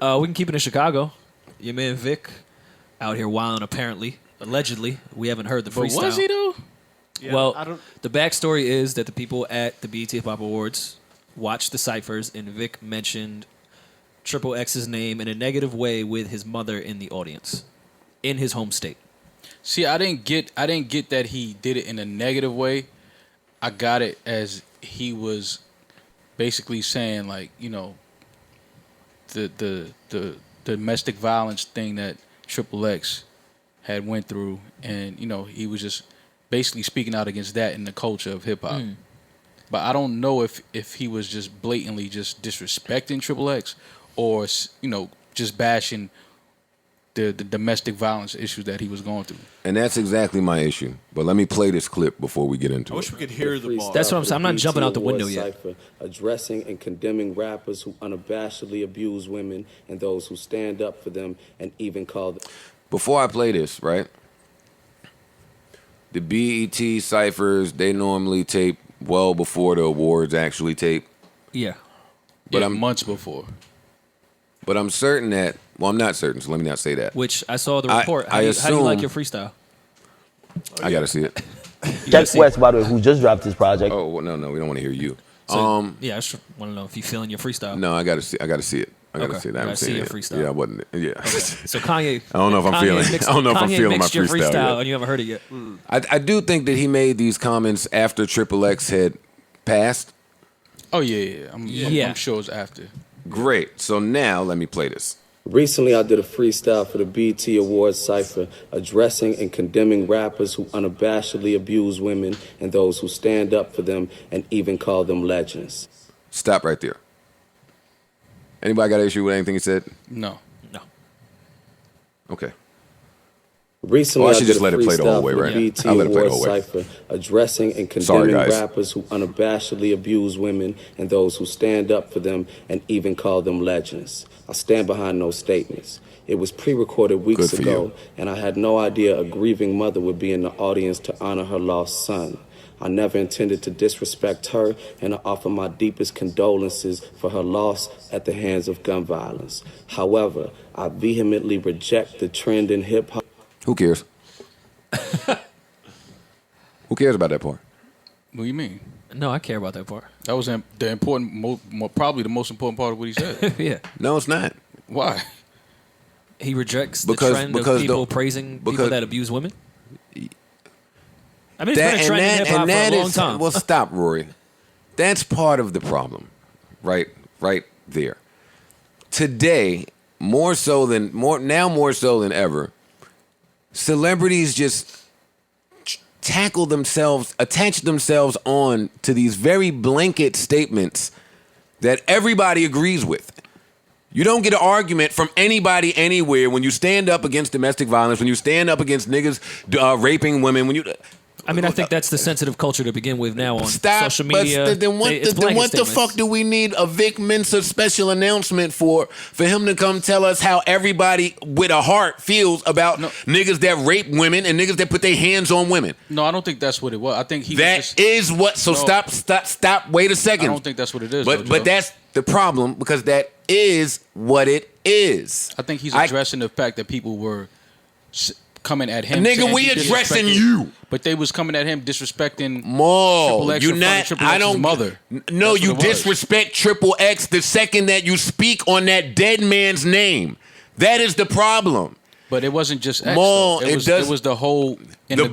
We can keep it in Chicago. Your man Vic out here wilding, apparently. Allegedly. We haven't heard the freestyle. But was he, though? Yeah, well, the backstory is that the people at the BET Hip Hop Awards watched the ciphers, and Vic mentioned Triple X's name in a negative way with his mother in the audience, in his home state. See, I didn't get that he did it in a negative way. I got it as he was basically saying, like, you know, the domestic violence thing that Triple X had went through, and, you know, he was just basically speaking out against that in the culture of hip hop. But I don't know if he was just blatantly just disrespecting Triple X, or, you know, just bashing the domestic violence issues that he was going through. And that's exactly my issue. But let me play this clip before we get into it. I wish we could hear the bar. That's what I'm saying. I'm not jumping out the window yet. Addressing and condemning rappers who unabashedly abuse women and those who stand up for them and even call them. Before I play this, right? The BET ciphers, they normally tape well before the awards actually tape. Yeah. But I'm months before. But I'm certain that, well, I'm not certain, so let me not say that. Which I saw the report. How do you like your freestyle? I got to see it. Jack West, by the way, who just dropped his project. Oh, well, no, we don't want to hear you. So, yeah, I just want to know if you feeling your freestyle. No, I got to see it. I got to see it. I haven't seen it your yet. freestyle. Yeah, I wasn't. Yeah. Okay. So Kanye. I don't know if I'm feeling. I don't know if I'm feeling my mixed your freestyle yet. and you haven't heard it yet. I do think that he made these comments after Triple X had passed. Oh yeah. I'm sure it's after. Great. So now let me play this. Recently, I did a freestyle for the BET Awards cipher addressing and condemning rappers who unabashedly abuse women and those who stand up for them and even call them legends. Stop right there. Anybody got an issue with anything he said? No. Okay. Recently, I should just let it play the whole way, right? I'll let it play the whole way. Cipher, addressing and condemning rappers who unabashedly abuse women and those who stand up for them and even call them legends. I stand behind those statements. It was pre-recorded weeks ago, and I had no idea a grieving mother would be in the audience to honor her lost son. I never intended to disrespect her, and I offer my deepest condolences for her loss at the hands of gun violence. However, I vehemently reject the trend in hip-hop. Who cares? Who cares about that part? What do you mean? No, I care about that part. That was the important, probably the most important part of what he said. Yeah. No, it's not. Why? He rejects the trend of people praising people that abuse women? I mean, it's been a trend in hip-hop for a long time. Well, stop, Rory. That's part of the problem, right there. Today, more so than ever, celebrities just attach themselves on to these very blanket statements that everybody agrees with. You don't get an argument from anybody anywhere when you stand up against domestic violence, when you stand up against niggas raping women, I mean, I think that's the sensitive culture to begin with now on social media. But then what the fuck do we need a Vic Mensa special announcement for him to come tell us how everybody with a heart feels about niggas that rape women and niggas that put their hands on women? No, I don't think that's what it was. I think stop. Wait a second. I don't think that's what it is. But that's the problem, because that is what it is. I think he's addressing the fact that people were coming at him. Nigga, we addressing you. But they was coming at him disrespecting Triple X. Mother. No, you disrespect Triple X the second that you speak on that dead man's name. That is the problem. But it wasn't just X. It was the whole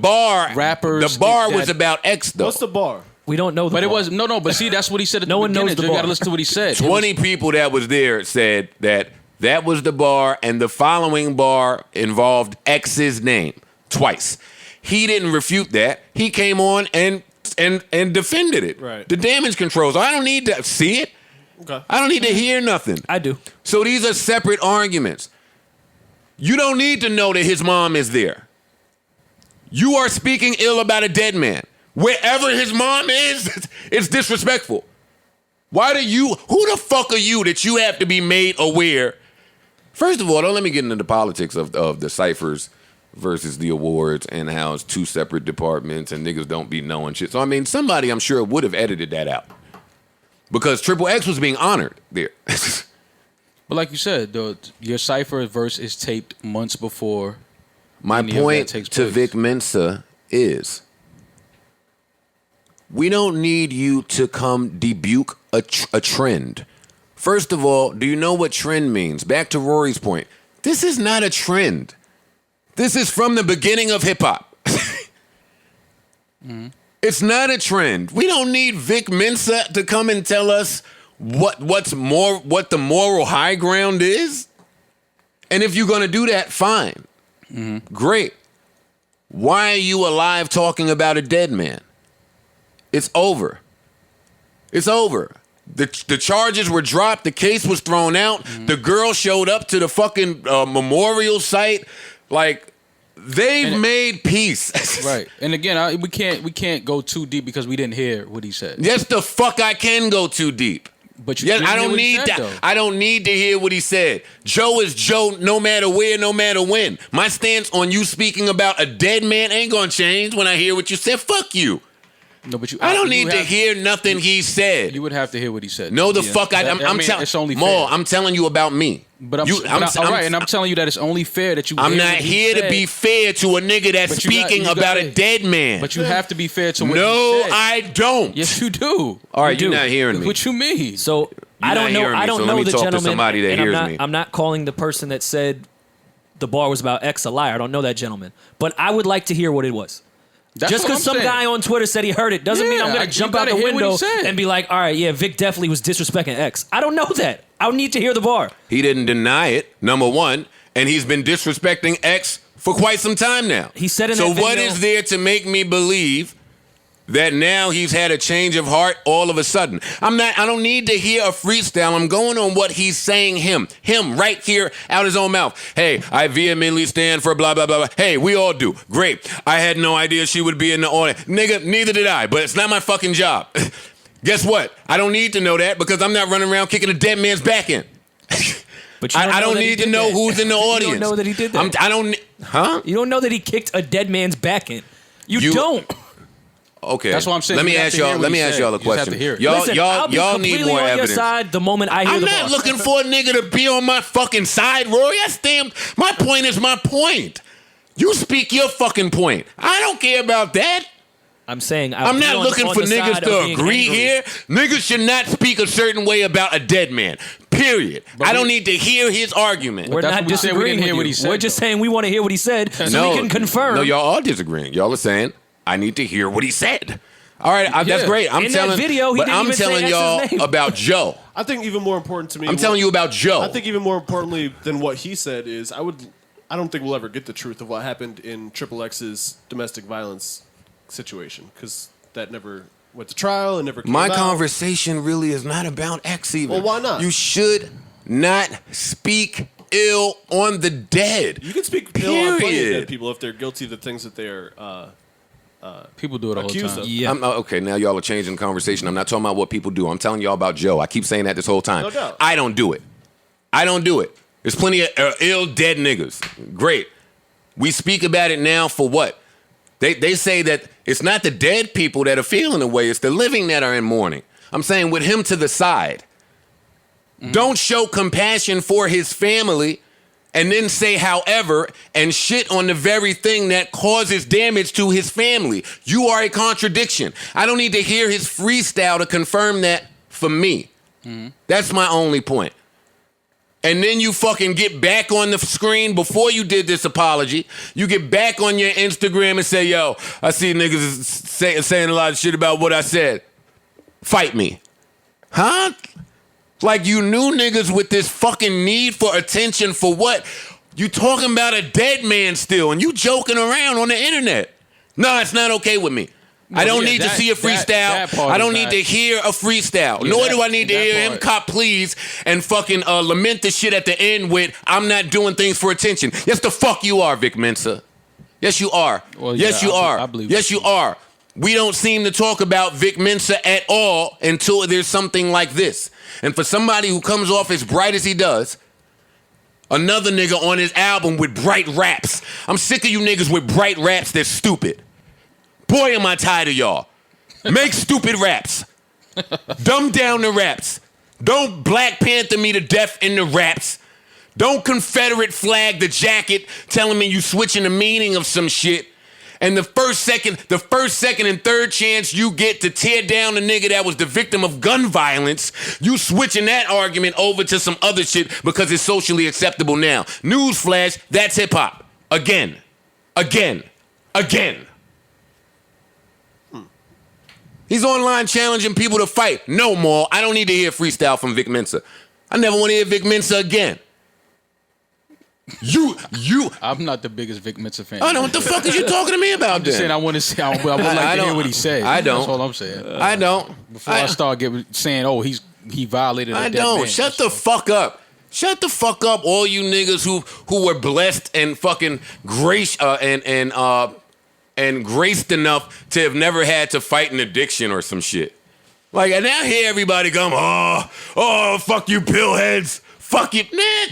bar. Rappers. The bar was about X though. What's the bar? We don't know the bar. But it was no. But see, that's what he said at the beginning. No one knows the bar. You got to listen to what he said. 20 people that was there said that was the bar, and the following bar involved X's name twice. He didn't refute that. He came on and defended it. Right. The damage control. So I don't need to see it. Okay. I don't need to hear nothing. I do. So these are separate arguments. You don't need to know that his mom is there. You are speaking ill about a dead man. Wherever his mom is, it's disrespectful. Who the fuck are you that you have to be made aware? First of all, don't let me get into the politics of the ciphers versus the awards and how it's two separate departments and niggas don't be knowing shit. So, I mean, somebody I'm sure would have edited that out. Because Triple X was being honored there. But like you said, your Cypher verse is taped months before. My point to Vic Mensa is, we don't need you to come debuke a trend. First of all, do you know what trend means? Back to Rory's point. This is not a trend. This is from the beginning of hip-hop. It's not a trend. We don't need Vic Mensa to come and tell us what the moral high ground is. And if you're going to do that, fine. Great. Why are you alive talking about a dead man? It's over. It's over. The charges were dropped. The case was thrown out. The girl showed up to the fucking memorial site. Like, they've made peace. Right. And again, we can't go too deep because we didn't hear what he said. Yes, the fuck I can go too deep. But I don't need that. Though. I don't need to hear what he said. Joe is Joe no matter where, no matter when. My stance on you speaking about a dead man ain't gonna change when I hear what you said. Fuck you. No, but I don't need to hear nothing he said. You would have to hear what he said. No, the fuck I'm telling. It's only Maul, fair. I'm telling you about me. But I'm telling you that it's only fair that you. I'm not here to be fair to a nigga that's speaking about a dead man. But you have to be fair to what No, he said. I don't. Yes, you do. All right, you're not hearing me. What you mean? So I don't know. I don't know the gentleman. Somebody that hears me. I'm not calling the person that said the bar was about X a liar. I don't know that gentleman, but I would like to hear what it was. Just because some guy on Twitter said he heard it doesn't mean I'm going to jump out the window and be like, all right, yeah, Vic definitely was disrespecting X. I don't know that. I would need to hear the bar. He didn't deny it, number one, and he's been disrespecting X for quite some time now. He said in that video. So what is there to make me believe that now he's had a change of heart all of a sudden? I don't need to hear a freestyle. I'm going on what he's saying him right here out his own mouth. Hey, I vehemently stand for blah, blah, blah, blah. Hey, we all do. Great. I had no idea she would be in the audience. Nigga, neither did I, but it's not my fucking job. Guess what? I don't need to know that because I'm not running around kicking a dead man's back in. But I don't need to know who's in the audience. You don't know that he did that. You don't know that he kicked a dead man's back in. You don't. Okay, that's what I'm saying. Let me ask y'all a question. Y'all need more on evidence. Your side the moment I hear the bar. I'm not looking for a nigga to be on my fucking side, Rory. My point is my point. You speak your fucking point. I don't care about that. I'm saying I'm not looking for niggas to agree here. Niggas should not speak a certain way about a dead man. Period. I don't need to hear his argument. We're not disagreeing with you. We're just saying we want to hear what he said so we can confirm. No, y'all are disagreeing. Y'all are saying I need to hear what he said. All right, that's great. I'm telling y'all about Joe. I think even more important to me. I'm telling you about Joe. I think even more importantly than what he said is I don't think we'll ever get the truth of what happened in XXX's domestic violence situation because that never went to trial and never came out. My conversation really is not about X even. Well, why not? You should not speak ill on the dead. You can speak ill on plenty of dead people if they're guilty of the things that they're people do it all the time. Yeah. Okay, now y'all are changing the conversation. I'm not talking about what people do. I'm telling y'all about Joe. I keep saying that this whole time. No doubt. I don't do it. There's plenty of ill dead niggas. Great. We speak about it now for what? They say that it's not the dead people that are feeling the way, it's the living that are in mourning. I'm saying with him to the side. Don't show compassion for his family and then say however and shit on the very thing that causes damage to his family. You are a contradiction. I don't need to hear his freestyle to confirm that for me. That's my only point. And then you fucking get back on the screen before you did this apology. You get back on your Instagram and say, yo, I see niggas saying a lot of shit about what I said. Fight me. Huh? Like you knew niggas with this fucking need for attention for what? You talking about a dead man still and you joking around on the internet. No, it's not okay with me. I don't need to see a freestyle. I don't need to hear a freestyle. Nor do I need to hear him cop please and fucking lament the shit at the end with I'm not doing things for attention. Yes, the fuck you are, Vic Mensa. Yes, you are. Well, yes, you are. I believe yes, you are. We don't seem to talk about Vic Mensa at all until there's something like this. And for somebody who comes off as bright as he does, another nigga on his album with bright raps. I'm sick of you niggas with bright raps that's stupid. Boy, am I tired of y'all. Make stupid raps. Dumb down the raps. Don't Black Panther me to death in the raps. Don't Confederate flag the jacket telling me you switching the meaning of some shit. And the first, second, and third chance you get to tear down the nigga that was the victim of gun violence, you switching that argument over to some other shit because it's socially acceptable now. Newsflash, that's hip hop. Again. He's online challenging people to fight. No more. I don't need to hear freestyle from Vic Mensa. I never want to hear Vic Mensa again. I'm not the biggest Vic Mensa fan. I know what the fuck is you talking to me about? I'm just saying I want to say I would like to hear what he said. I don't. That's all I'm saying. I don't. Before I start saying, oh, he violated. I don't. Shut the fuck up. Shut the fuck up, all you niggas who were blessed and fucking graced enough to have never had to fight an addiction or some shit. Like, and now hear everybody come, oh, fuck you, pillheads. Fuck you. Nah,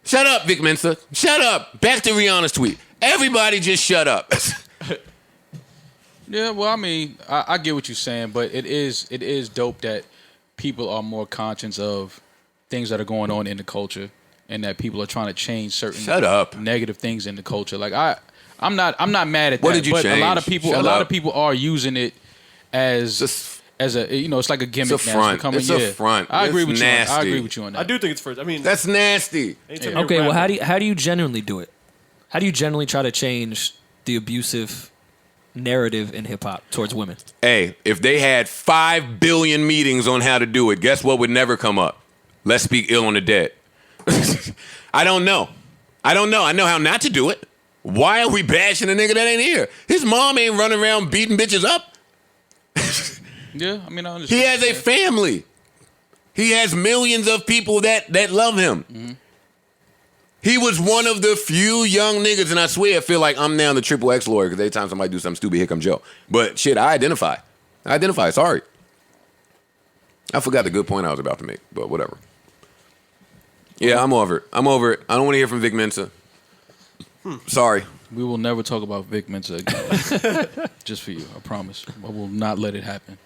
Shut up, Vic Mensa. Shut up. Back to Rihanna's tweet. Everybody just shut up. Yeah, well, I mean, I get what you're saying, but it is dope that people are more conscious of things that are going on in the culture and that people are trying to change certain negative things in the culture. Like I'm not mad at that. What did you but change? a lot of people are using it as a it's like a gimmick. It's a front. It's a front. I agree with nasty. you. I agree with you on that. I do think it's first. I mean, that's nasty. Yeah. Okay, well, how do you generally do it? How do you generally try to change the abusive narrative in hip hop towards women? Hey, if they had 5 billion meetings on how to do it, guess what would never come up? Let's speak ill on the dead. I don't know. I know how not to do it. Why are we bashing a nigga that ain't here? His mom ain't running around beating bitches up. Yeah, I mean, I understand. He has a family. He has millions of people that love him. Mm-hmm. He was one of the few young niggas, and I swear I feel like I'm now the XXX lawyer because every time somebody do something stupid, here come Joe. But shit, I identify. Sorry. I forgot the good point I was about to make, but whatever. Yeah, I'm over it. I don't want to hear from Vic Mensa. Sorry. We will never talk about Vic Mensa again. Just for you, I promise. I will not let it happen.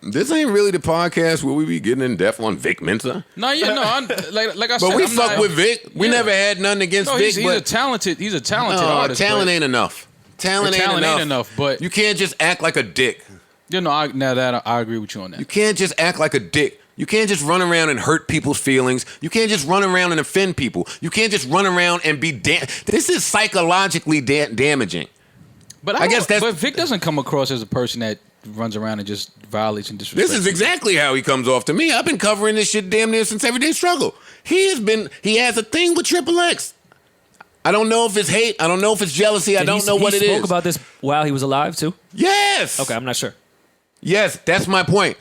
This ain't really the podcast where we be getting in depth on Vic Mensa. No, like I said, but we fuck with Vic. We never had nothing against Vic. He's a talented artist. Talent ain't enough. Talent ain't enough. But you can't just act like a dick. I agree with you on that. You can't just act like a dick. You can't just run around and hurt people's feelings. You can't just run around and offend people. You can't just run around and be this is psychologically damaging. But I guess but Vic doesn't come across as a person that runs around and just violates and disrespects. This is exactly how he comes off to me. I've been covering this shit damn near since Everyday Struggle. He has a thing with XXX. I don't know if it's hate. I don't know if it's jealousy. I don't know what it is. He spoke about this while he was alive too? Yes. Okay, I'm not sure. Yes, that's my point.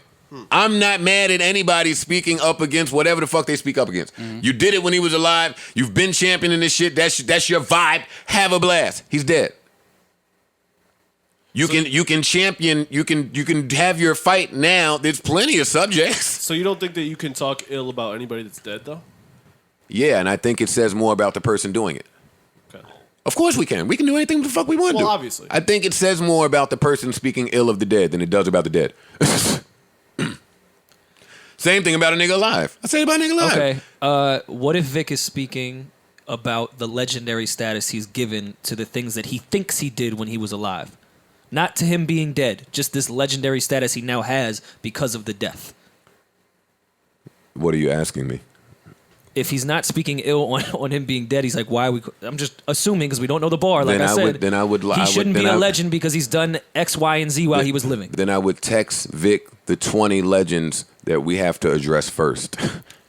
I'm not mad at anybody speaking up against whatever the fuck they speak up against. Mm-hmm. You did it when he was alive. You've been championing this shit. That's your vibe. Have a blast. He's dead. You can champion. You can have your fight now. There's plenty of subjects. So you don't think that you can talk ill about anybody that's dead though? Yeah, and I think it says more about the person doing it. Okay. Of course we can. We can do anything the fuck we want to do. Well, obviously. I think it says more about the person speaking ill of the dead than it does about the dead. Same thing about a nigga alive. I say about a nigga alive. Okay. What if Vic is speaking about the legendary status he's given to the things that he thinks he did when he was alive? Not to him being dead, just this legendary status he now has because of the death. What are you asking me? If he's not speaking ill on him being dead, he's like, why are we... I'm just assuming because we don't know the bar. Like he shouldn't be a legend because he's done X, Y, and Z while he was living. Then I would text Vic the 20 legends that we have to address first.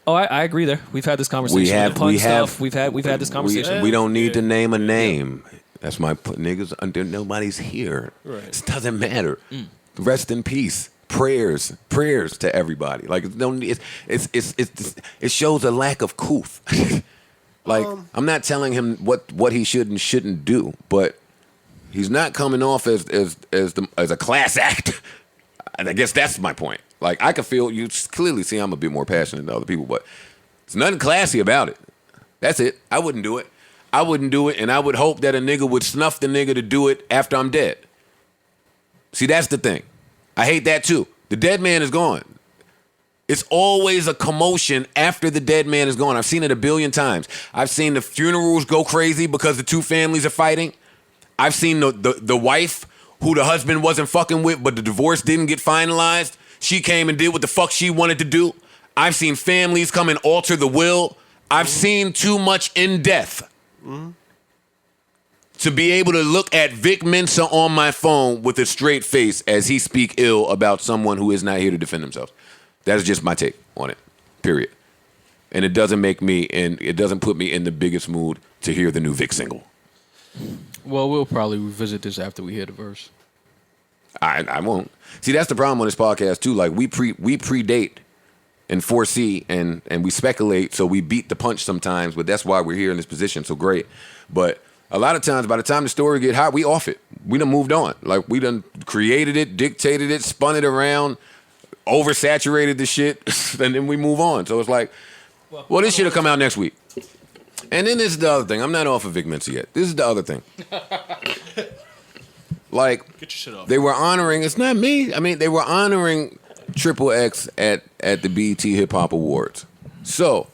Oh, I agree there. We've had this conversation. We've had this conversation. We don't need to name a name. That's my niggas. Nobody's here. Right. It doesn't matter. Rest in peace. Prayers to everybody. Like it shows a lack of couth. Like I'm not telling him what he should and shouldn't do, but he's not coming off as a class act. And I guess that's my point. Like I can feel you clearly see I'm a bit more passionate than other people, but there's nothing classy about it. That's it. I wouldn't do it. And I would hope that a nigga would snuff the nigga to do it after I'm dead. See, that's the thing. I hate that too. The dead man is gone. It's always a commotion after the dead man is gone. I've seen it a billion times. I've seen the funerals go crazy because the two families are fighting. I've seen the wife who the husband wasn't fucking with, but the divorce didn't get finalized. She came and did what the fuck she wanted to do. I've seen families come and alter the will. I've seen too much in death to be able to look at Vic Mensa on my phone with a straight face as he speak ill about someone who is not here to defend themselves. That is just my take on it, period. And it doesn't make me, and it doesn't put me in the biggest mood to hear the new Vic single. Well, we'll probably revisit this after we hear the verse. I won't. See, that's the problem on this podcast too. Like we predate and foresee and we speculate, so we beat the punch sometimes. But that's why we're here in this position. So great. But a lot of times, by the time the story get hot, we off it. We done moved on. Like we done created it, dictated it, spun it around, oversaturated the shit, and then we move on. So it's like, well, this shit will come out next week. And then this is the other thing. I'm not off of Vic Mensa yet. This is the other thing. Like, get your shit off. They were honoring, it's not me. I mean, they were honoring XXX at the BET Hip Hop Awards. So,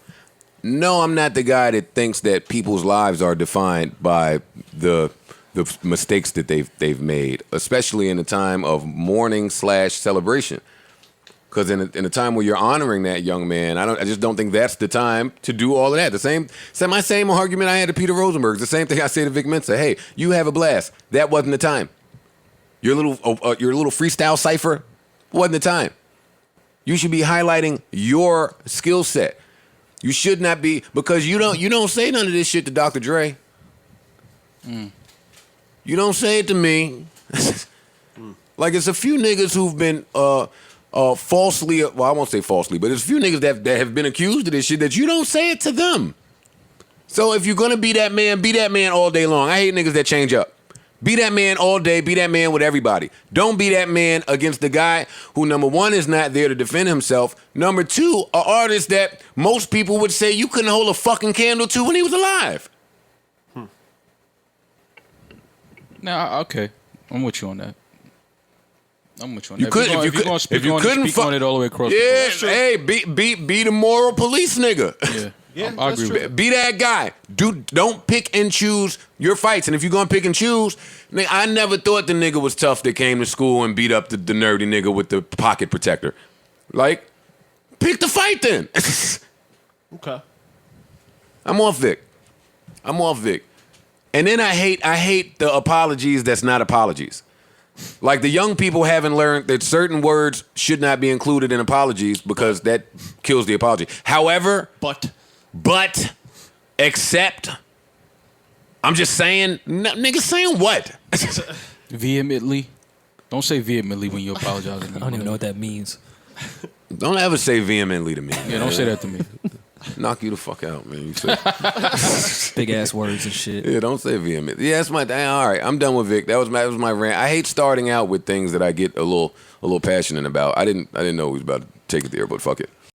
no, I'm not the guy that thinks that people's lives are defined by the mistakes that they've made, especially in a time of mourning / celebration. Because in a time where you're honoring that young man, I just don't think that's the time to do all of that. My same argument I had to Peter Rosenberg. The same thing I say to Vic Mensa. Hey, you have a blast. That wasn't the time. Your little freestyle cipher wasn't the time. You should be highlighting your skill set. You should not be, because you don't say none of this shit to Dr. Dre. You don't say it to me. Like, it's a few niggas who've been falsely, well, I won't say falsely, but there's a few niggas that have been accused of this shit that you don't say it to them. So if you're gonna be that man all day long. I hate niggas that change up. Be that man all day, be that man with everybody. Don't be that man against the guy who, number one, is not there to defend himself. Number two, an artist that most people would say you couldn't hold a fucking candle to when he was alive. Nah, okay. I'm with you on that. You could, if you couldn't speak on it all the way across. Yeah, hey, be the moral police nigga. Yeah, I agree with that. Be that guy. Don't pick and choose your fights. And if you're gonna pick and choose, I never thought the nigga was tough that came to school and beat up the nerdy nigga with the pocket protector. Like, pick the fight then. Okay. I'm off Vic. And then I hate the apologies that's not apologies. Like, the young people haven't learned that certain words should not be included in apologies because that kills the apology. However, but, except, I'm just saying, niggas saying what? Vehemently. Don't say vehemently when you apologize to me. I don't even know what that means. Don't ever say vehemently to me. Yeah, don't say that to me. Knock you the fuck out, man. You say big ass words and shit. Yeah, don't say vehement. Yeah, that's my. All right, I'm done with Vic. That was my rant. I hate starting out with things that I get a little passionate about. I didn't know he was about to take it there, but fuck it.